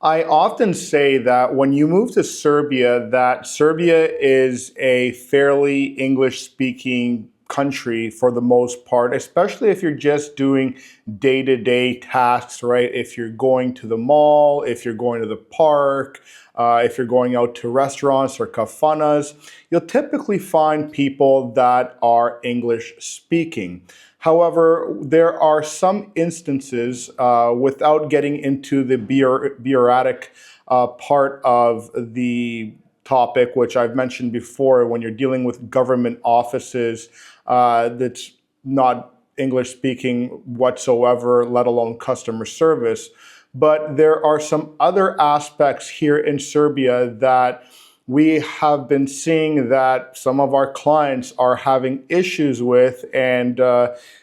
I often say that when you move to Serbia, that Serbia is a fairly English speaking country for the most part, especially if you're just doing day-to-day tasks, right? If you're going to the mall, if you're going to the park, if you're going out to restaurants or kafanas, you'll typically find people that are English speaking. However, there are some instances, without getting into the bureaucratic part of the topic, which I've mentioned before, when you're dealing with government offices that's not English speaking whatsoever, let alone customer service. But there are some other aspects here in Serbia that we have been seeing that some of our clients are having issues with, and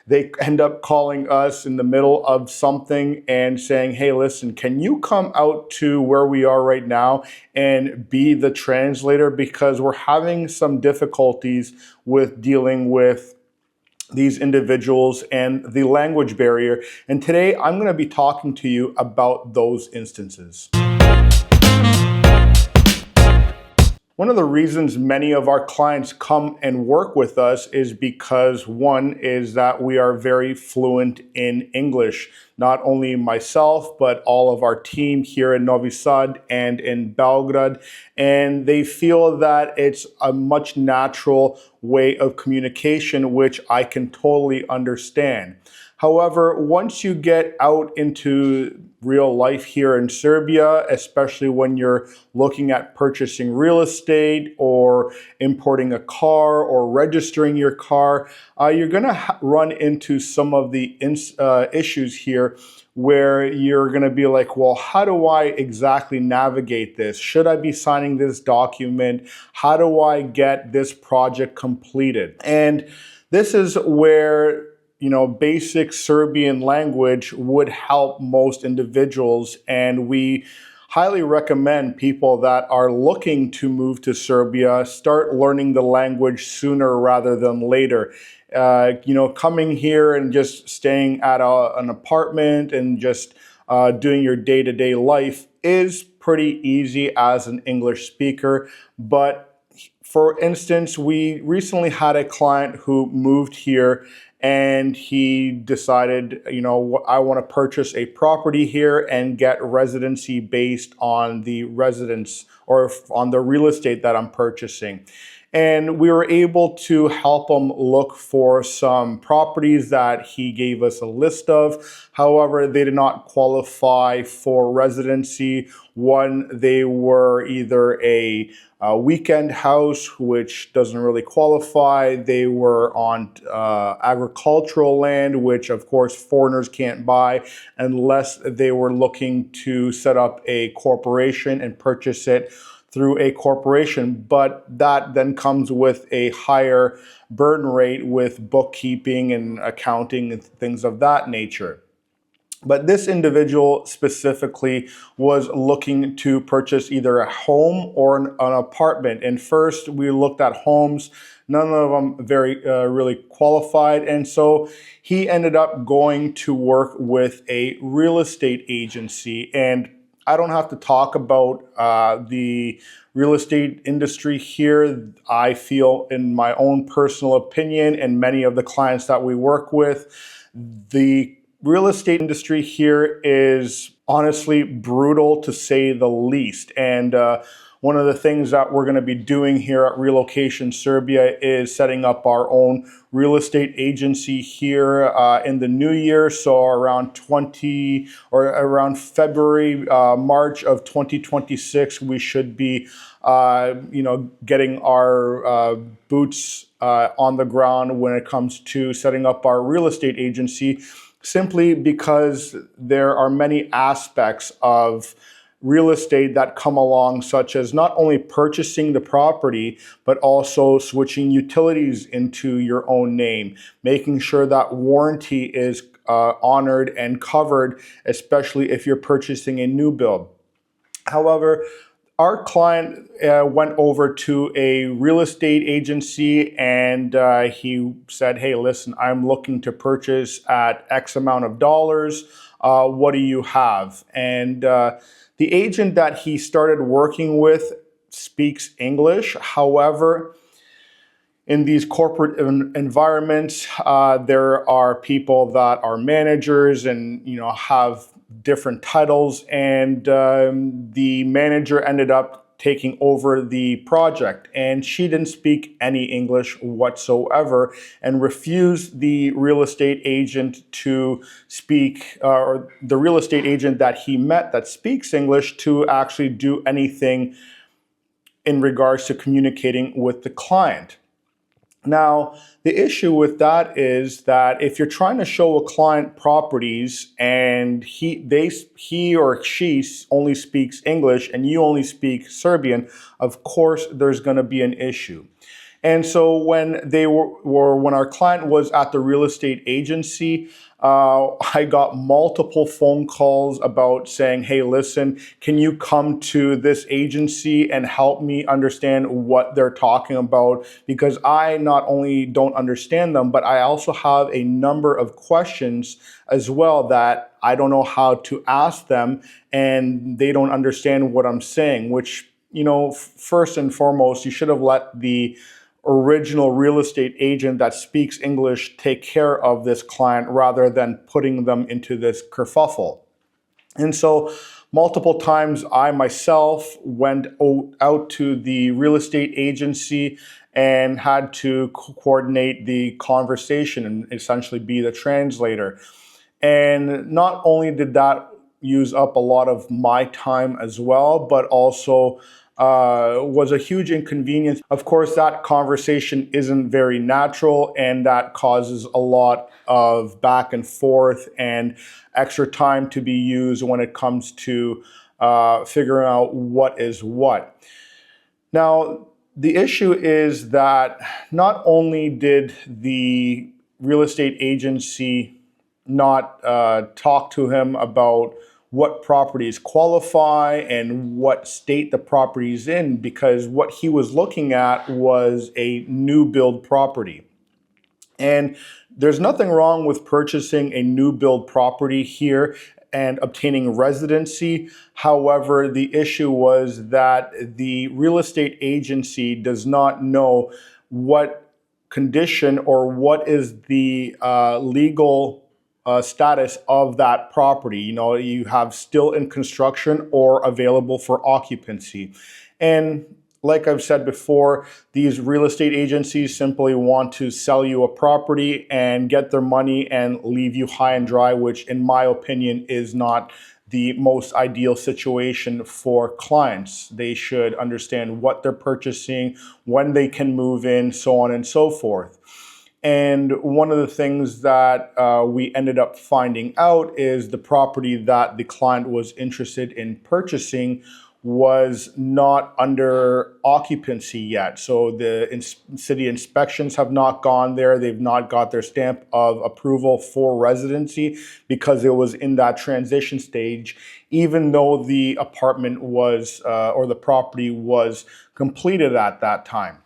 they end up calling us in the middle of something and saying, hey, listen, can you come out to where we are right now and be the translator, because we're having some difficulties with dealing with these individuals and the language barrier. And today I'm going to be talking to you about those instances. One of the reasons many of our clients come and work with us is because one is that we are very fluent in English. Not only myself, but all of our team here in Novi Sad and in Belgrade. And they feel that it's a much natural way of communication, which I can totally understand. However, once you get out into real life here in Serbia, especially when you're looking at purchasing real estate or importing a car or registering your car, you're going to run into some of the issues here where you're going to be like, well, how do I exactly navigate this? Should I be signing this document? How do I get this project completed? And this is where basic Serbian language would help most individuals. And we highly recommend people that are looking to move to Serbia start learning the language sooner rather than later. Coming here and just staying at an apartment and just doing your day-to-day life is pretty easy as an English speaker. But for instance, we recently had a client who moved here and he decided, I want to purchase a property here and get residency based on the residence or on the real estate that I'm purchasing. And we were able to help him look for some properties that he gave us a list of. However, they did not qualify for residency. One, they were either a weekend house, which doesn't really qualify. They were on agricultural land, which of course foreigners can't buy unless they were looking to set up a corporation and purchase it through a corporation. But that then comes with a higher burden rate with bookkeeping and accounting and things of that nature. But this individual specifically was looking to purchase either a home or an apartment. And first we looked at homes, none of them very really qualified. And so he ended up going to work with a real estate agency. And I don't have to talk about the real estate industry here. I feel, in my own personal opinion, and many of the clients that we work with, the real estate industry here is honestly brutal, to say the least. And one of the things that we're going to be doing here at Relocation Serbia is setting up our own real estate agency here in the new year. So around February, March of 2026, we should be, getting our boots on the ground when it comes to setting up our real estate agency, simply because there are many aspects of real estate that come along, such as not only purchasing the property, but also switching utilities into your own name, making sure that warranty is honored and covered, especially if you're purchasing a new build. However, our client went over to a real estate agency and he said, hey, listen, I'm looking to purchase at X amount of dollars. What do you have? And The agent that he started working with speaks English. However, in these corporate environments, there are people that are managers and have different titles, and the manager ended up taking over the project, and she didn't speak any English whatsoever and refused the real estate agent to speak, or the real estate agent that he met that speaks English, to actually do anything in regards to communicating with the client. Now, the issue with that is that if you're trying to show a client properties and he or she only speaks English and you only speak Serbian, of course there's going to be an issue. And so when when our client was at the real estate agency, I got multiple phone calls about saying, "Hey, listen, can you come to this agency and help me understand what they're talking about? Because I not only don't understand them, but I also have a number of questions as well that I don't know how to ask them, and they don't understand what I'm saying." Which, first and foremost, you should have let the original real estate agent that speaks English take care of this client rather than putting them into this kerfuffle. And so multiple times I myself went out to the real estate agency and had to coordinate the conversation and essentially be the translator. And not only did that use up a lot of my time as well, but also was a huge inconvenience. Of course, that conversation isn't very natural, and that causes a lot of back and forth and extra time to be used when it comes to figuring out what is what. Now, the issue is that not only did the real estate agency not talk to him about what properties qualify and what state the property is in, because what he was looking at was a new build property. And there's nothing wrong with purchasing a new build property here and obtaining residency. However, the issue was that the real estate agency does not know what condition or what is the legal status of that property. You have still in construction or available for occupancy. And like I've said before, these real estate agencies simply want to sell you a property and get their money and leave you high and dry, which in my opinion is not the most ideal situation for clients. They should understand what they're purchasing, when they can move in, so on and so forth. And one of the things that we ended up finding out is the property that the client was interested in purchasing was not under occupancy yet. So the city inspections have not gone there. They've not got their stamp of approval for residency because it was in that transition stage, even though the apartment was, or the property was completed at that time.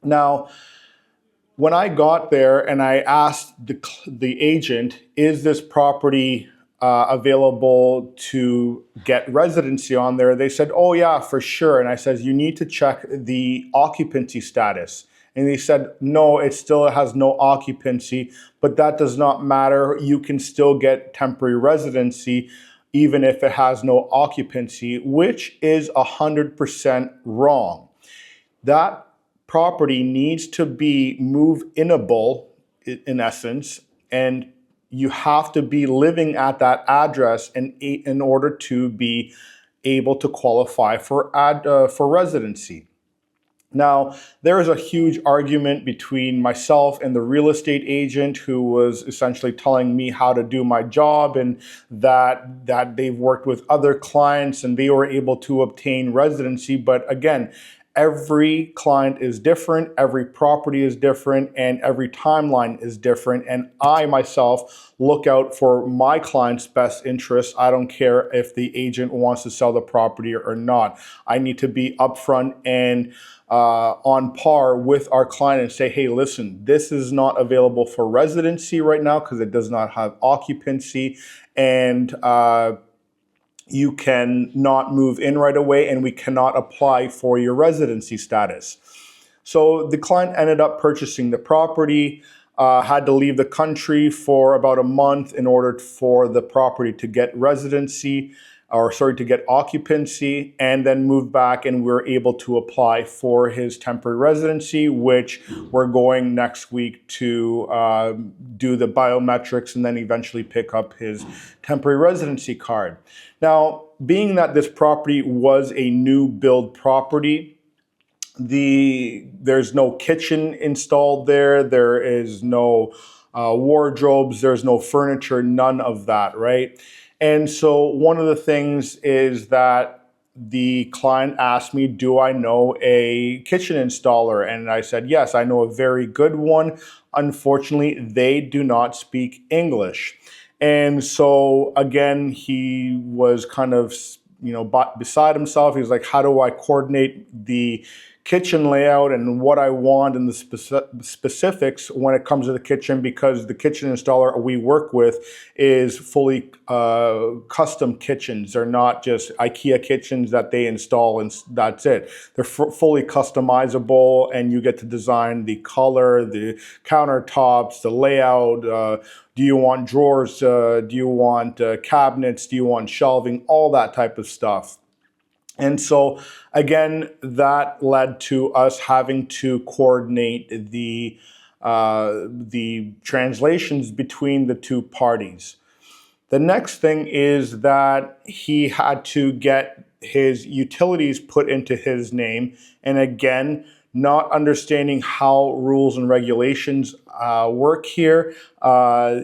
Now, when I got there and I asked the agent, is this property available to get residency on there? They said, oh yeah, for sure. And I said, you need to check the occupancy status. And they said, no, it still has no occupancy, but that does not matter. You can still get temporary residency even if it has no occupancy, which is 100% wrong. That property needs to be move-inable in essence, and you have to be living at that address in order to be able to qualify for residency. Now, there is a huge argument between myself and the real estate agent who was essentially telling me how to do my job, and that they've worked with other clients and they were able to obtain residency. But again, every client is different, every property is different, and every timeline is different. And I myself look out for my client's best interests. I don't care if the agent wants to sell the property or not. I need to be upfront and on par with our client and say, hey, listen, this is not available for residency right now because it does not have occupancy. And you can not move in right away and we cannot apply for your residency status. So the client ended up purchasing the property, had to leave the country for about a month in order for the property to get residency, or sorry, to get occupancy, and then moved back, and we're able to apply for his temporary residency, which we're going next week to do the biometrics and then eventually pick up his temporary residency card. Now, being that this property was a new build property, there's no kitchen installed there. There is no wardrobes. There's no furniture. None of that, right? And so one of the things is that the client asked me, do I know a kitchen installer? And I said, yes, I know a very good one. Unfortunately, they do not speak English. And so again, he was kind of, beside himself. He was like, how do I coordinate the kitchen layout and what I want and the specifics when it comes to the kitchen, because the kitchen installer we work with is fully custom kitchens. They're not just IKEA kitchens that they install and that's it. They're fully customizable, and you get to design the color, the countertops, the layout. Do you want drawers? Do you want cabinets? Do you want shelving? All that type of stuff. And so, again, that led to us having to coordinate the translations between the two parties. The next thing is that he had to get his utilities put into his name. And again, not understanding how rules and regulations work here.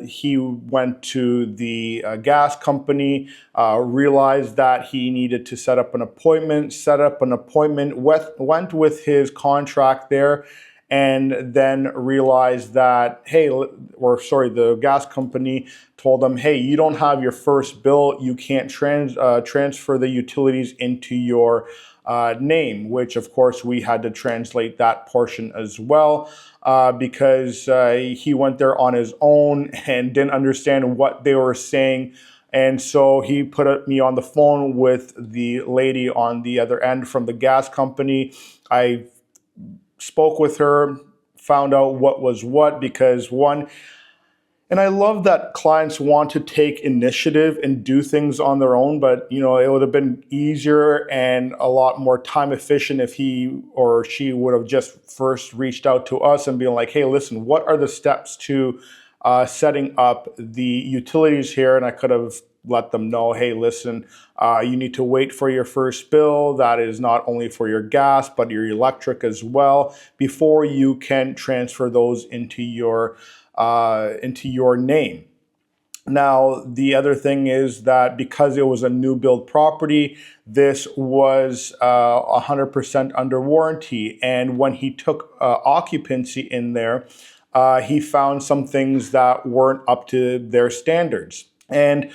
He went to the gas company, realized that he needed to set up an appointment, went with his contract there, and then realized that, the gas company told them, hey, you don't have your first bill, you can't transfer the utilities into your name, which of course we had to translate that portion as well, because he went there on his own and didn't understand what they were saying. And so he put me on the phone with the lady on the other end from the gas company. I spoke with her, found out what was what, because and I love that clients want to take initiative and do things on their own, but it would have been easier and a lot more time efficient if he or she would have just first reached out to us and been like, hey, listen, what are the steps to setting up the utilities here? And I could have let them know, hey, listen, you need to wait for your first bill. That is not only for your gas, but your electric as well, before you can transfer those into your name. Now, the other thing is that because it was a new build property, this was 100% under warranty. And when he took occupancy in there, he found some things that weren't up to their standards. And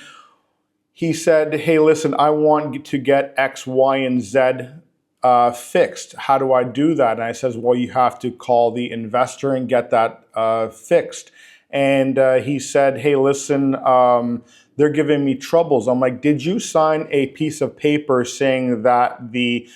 he said, hey, listen, I want to get X, Y, and Z fixed. How do I do that? And I says, well, you have to call the investor and get that fixed. And he said, hey, listen, they're giving me troubles. I'm like, did you sign a piece of paper saying that the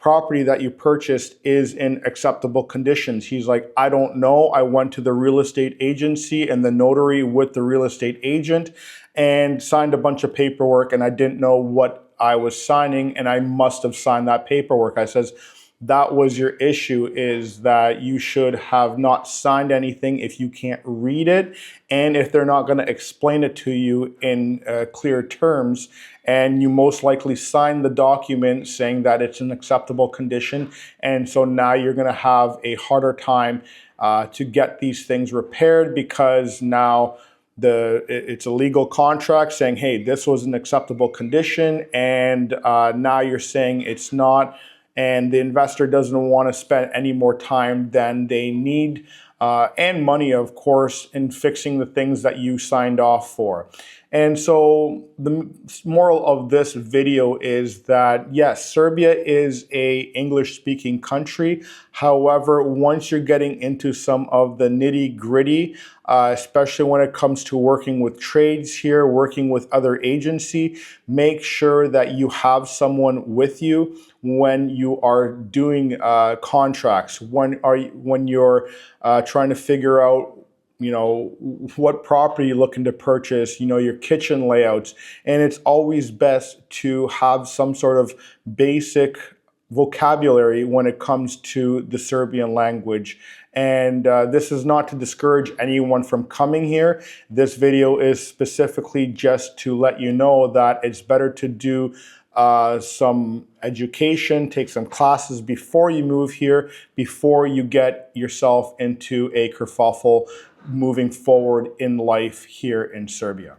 property that you purchased is in acceptable conditions? He's like, I don't know. I went to the real estate agency and the notary with the real estate agent and signed a bunch of paperwork, and I didn't know what I was signing, and I must have signed that paperwork. I says, that was your issue, is that you should have not signed anything if you can't read it, and if they're not going to explain it to you in clear terms, and you most likely signed the document saying that it's an acceptable condition, and so now you're going to have a harder time to get these things repaired, because now it's a legal contract saying, hey, this was an acceptable condition, and now you're saying it's not, and the investor doesn't want to spend any more time than they need, and money, of course, in fixing the things that you signed off for. And so the moral of this video is that yes, Serbia is a English speaking country. However, once you're getting into some of the nitty gritty, especially when it comes to working with trades here, working with other agency, make sure that you have someone with you when you are doing contracts, when you're trying to figure out what property you're looking to purchase, your kitchen layouts. And it's always best to have some sort of basic vocabulary when it comes to the Serbian language. And this is not to discourage anyone from coming here. This video is specifically just to let you know that it's better to do some education, take some classes before you move here, before you get yourself into a kerfuffle moving forward in life here in Serbia.